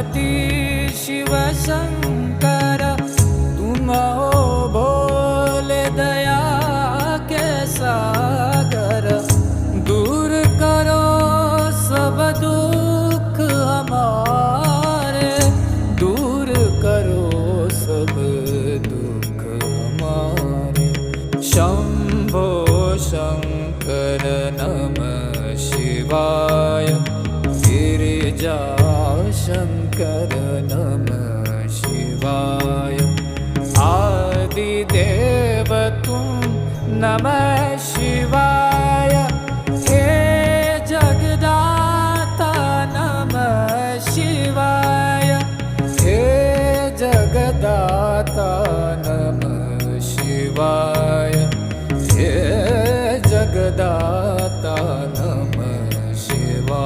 पार्वती शिव शंकर, तुम हो भोले दया के सागर। दूर करो सब दुख हमारे, दूर करो सब दुख हमारे। शंभो शंकर नमः शिवाय, गिरिजा शंकर नमः शिवाय। आदिदेव तुम नमः